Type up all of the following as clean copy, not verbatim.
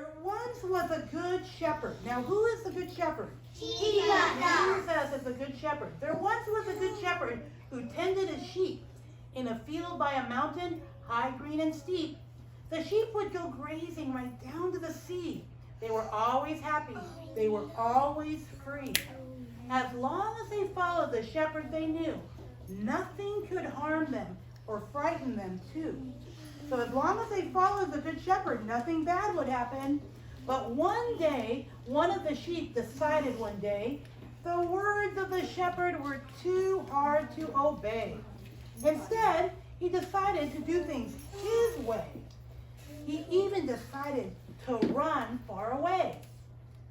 There once was a good shepherd. Now, who is the good shepherd? Jesus. Jesus is the good shepherd. There once was a good shepherd who tended his sheep in a field by a mountain, high, green, and steep. The sheep would go grazing right down to the sea. They were always happy. They were always free. As long as they followed the shepherd they knew, nothing could harm them or frighten them too. So as long as they followed the good shepherd, nothing bad would happen. But one day, one of the sheep decided one day, the words of the shepherd were too hard to obey. Instead, he decided to do things his way. He even decided to run far away.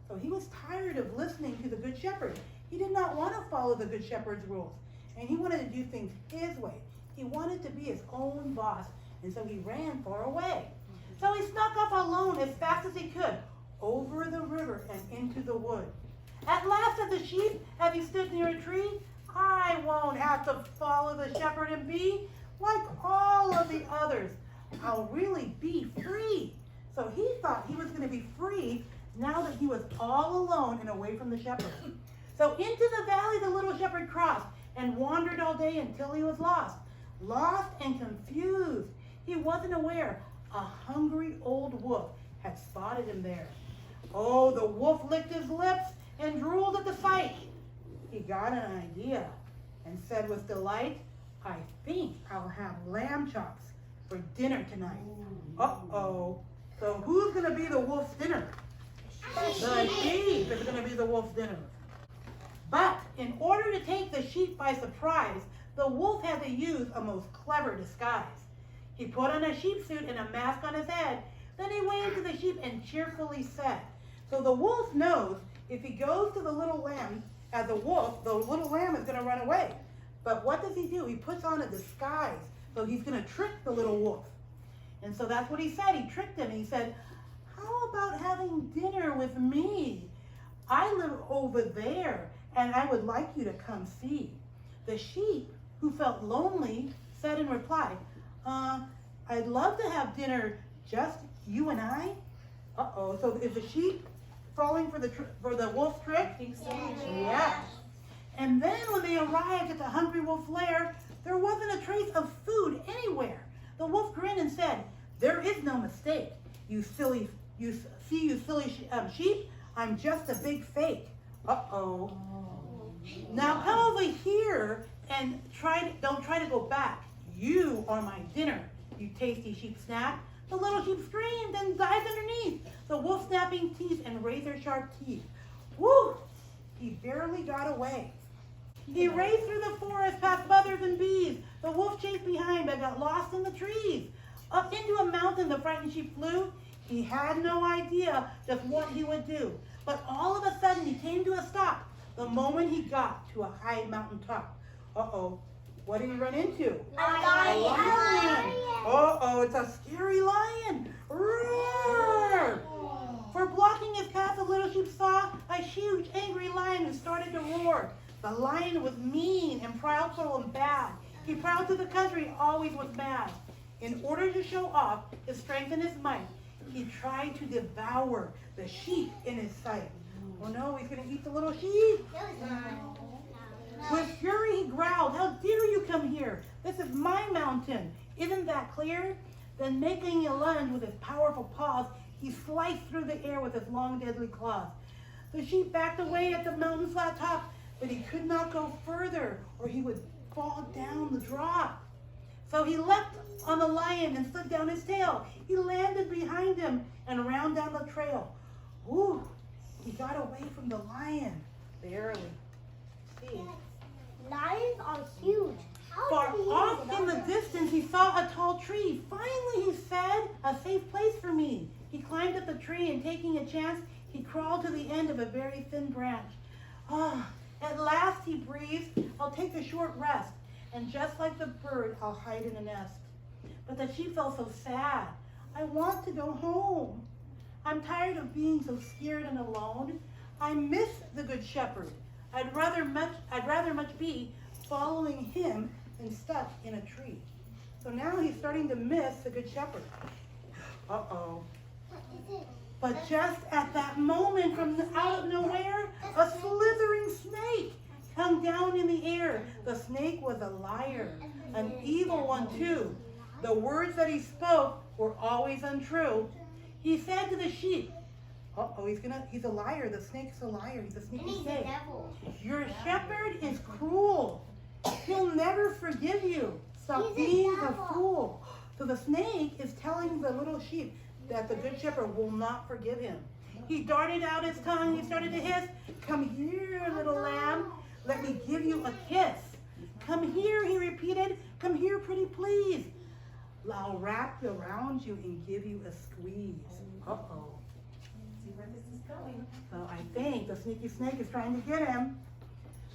So he was tired of listening to the good shepherd. He did not want to follow the good shepherd's rules, and he wanted to do things his way. He wanted to be his own boss, and so he ran far away. So he snuck off alone as fast as he could, over the river and into the wood. At last, said the sheep, as he stood near a tree, I won't have to follow the shepherd and be like all of the others. I'll really be free. So he thought he was going to be free now that he was all alone and away from the shepherd. So into the valley the little shepherd crossed and wandered all day until he was lost. Lost and confused. He wasn't aware a hungry old wolf had spotted him there. Oh, the wolf licked his lips and drooled at the sight. He got an idea and said with delight, I think I'll have lamb chops for dinner tonight. Uh-oh. So who's going to be the wolf's dinner? The sheep is going to be the wolf's dinner. But in order to take the sheep by surprise, the wolf had to use a most clever disguise. He put on a sheep suit and a mask on his head. Then he waved to the sheep and cheerfully said, so the wolf knows if he goes to the little lamb as a wolf, the little lamb is going to run away. But what does he do? He puts on a disguise. So he's going to trick the little wolf. And so that's what he said. He tricked him. He said, how about having dinner with me? I live over there, and I would like you to come see. The sheep, who felt lonely, said in reply, I'd love to have dinner, just you and I. Uh-oh, so is the sheep falling for the wolf's trick? Yes. And then when they arrived at the hungry wolf's lair, there wasn't a trace of food anywhere. The wolf grinned and said, there is no mistake. You silly sheep, I'm just a big fake. Uh-oh. Now come over here and don't try to go back. You are my dinner, you tasty sheep snapped. The little sheep screamed and dived underneath, the wolf snapping teeth and razor-sharp teeth. Woo! He barely got away. He raced through the forest past mothers and bees. The wolf chased behind but got lost in the trees. Up into a mountain the frightened sheep flew. He had no idea just what he would do. But all of a sudden he came to a stop the moment he got to a high mountain top. Uh-oh. What did he run into? A lion. Uh-oh, it's a scary lion. Roar! For blocking his path, the little sheep saw a huge, angry lion who started to roar. The lion was mean and proudful and bad. He prowled through the country, always was mad. In order to show off his strength and his might, he tried to devour the sheep in his sight. Oh no, he's going to eat the little sheep. With fury he growled, how dare you come here? This is my mountain. Isn't that clear? Then making a lunge with his powerful paws, he sliced through the air with his long deadly claws. The sheep backed away at the mountain's flat top, but he could not go further or he would fall down the drop. So he leapt on the lion and slid down his tail. He landed behind him and ran down the trail. Ooh, he got away from the lion, barely. See. Lions are huge. Far off in the distance, he saw a tall tree. Finally, he said, a safe place for me. He climbed up the tree and taking a chance, he crawled to the end of a very thin branch. Ah, at last he breathed, I'll take a short rest. And just like the bird, I'll hide in a nest. But the sheep felt so sad. I want to go home. I'm tired of being so scared and alone. I miss the good shepherd. I'd rather much be following him than stuck in a tree. So now he's starting to miss the good shepherd. Uh-oh. What is it? But just at that moment, out of nowhere, a slithering snake hung down in the air. The snake was a liar, an evil one too. The words that he spoke were always untrue. He said to the sheep, he's a liar. The snake's a liar. He's a sneaky snake. Your shepherd is cruel. He'll never forgive you. Stop being a fool. So the snake is telling the little sheep that the good shepherd will not forgive him. He darted out his tongue. He started to hiss. Come here, little lamb. Let me give you a kiss. Come here, he repeated. Come here, pretty please. I'll wrap around you and give you a squeeze. Uh-oh. See where this is going. So I think the sneaky snake is trying to get him.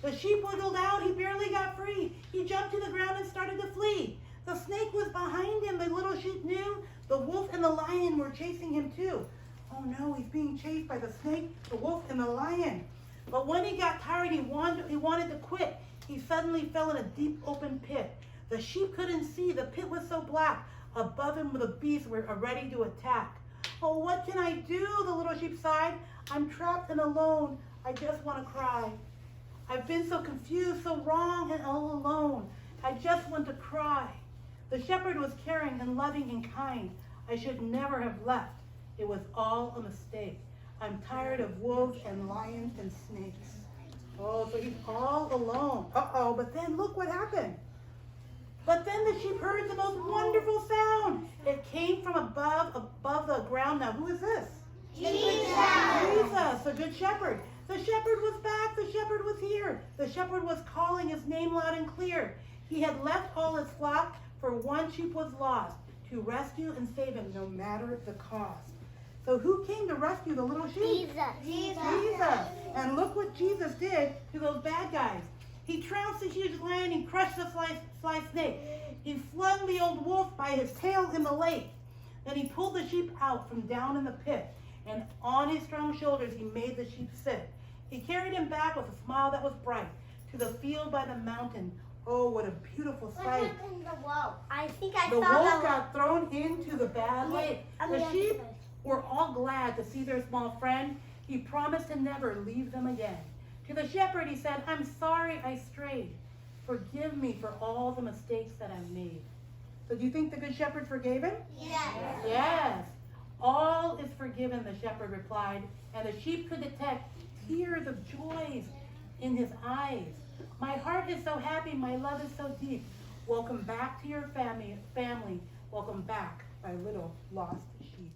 The sheep wiggled out. He barely got free. He jumped to the ground and started to flee. The snake was behind him. The little sheep knew the wolf and the lion were chasing him too. Oh no, he's being chased by the snake, the wolf, and the lion. But when he got tired, he wanted to quit. He suddenly fell in a deep open pit. The sheep couldn't see. The pit was so black. Above him, the beasts were ready to attack. Oh, what can I do? The little sheep sighed. I'm trapped and alone. I just want to cry. I've been so confused, so wrong, and all alone. I just want to cry. The shepherd was caring and loving and kind. I should never have left. It was all a mistake. I'm tired of wolves and lions and snakes. Oh, so he's all alone. Uh-oh, but then look what happened. But then the sheep heard the most wonderful sound. It came from above the ground. Now, who is this? Jesus. Jesus, the good shepherd. The shepherd was back. The shepherd was here. The shepherd was calling his name loud and clear. He had left all his flock, for one sheep was lost, to rescue and save him no matter the cost. So who came to rescue the little sheep? Jesus. Jesus. And look what Jesus did to those bad guys. He trounced the huge lion. He crushed the sly snake. He flung the old wolf by his tail in the lake. Then he pulled the sheep out from down in the pit. And on his strong shoulders he made the sheep sit. He carried him back with a smile that was bright to the field by the mountain. Oh, what a beautiful What sight. happened to the wolf? I think I The saw wolf got thrown into the bad lake. I'm The the sheep expert. were all glad to see their small friend. He promised to never leave them again. To the shepherd he said, I'm sorry I strayed. Forgive me for all the mistakes that I've made. So do you think the good shepherd forgave him? Yes. Yes. All is forgiven, the shepherd replied, and the sheep could detect tears of joys in his eyes. My heart is so happy, my love is so deep. Welcome back to your family. Welcome back, my little lost sheep.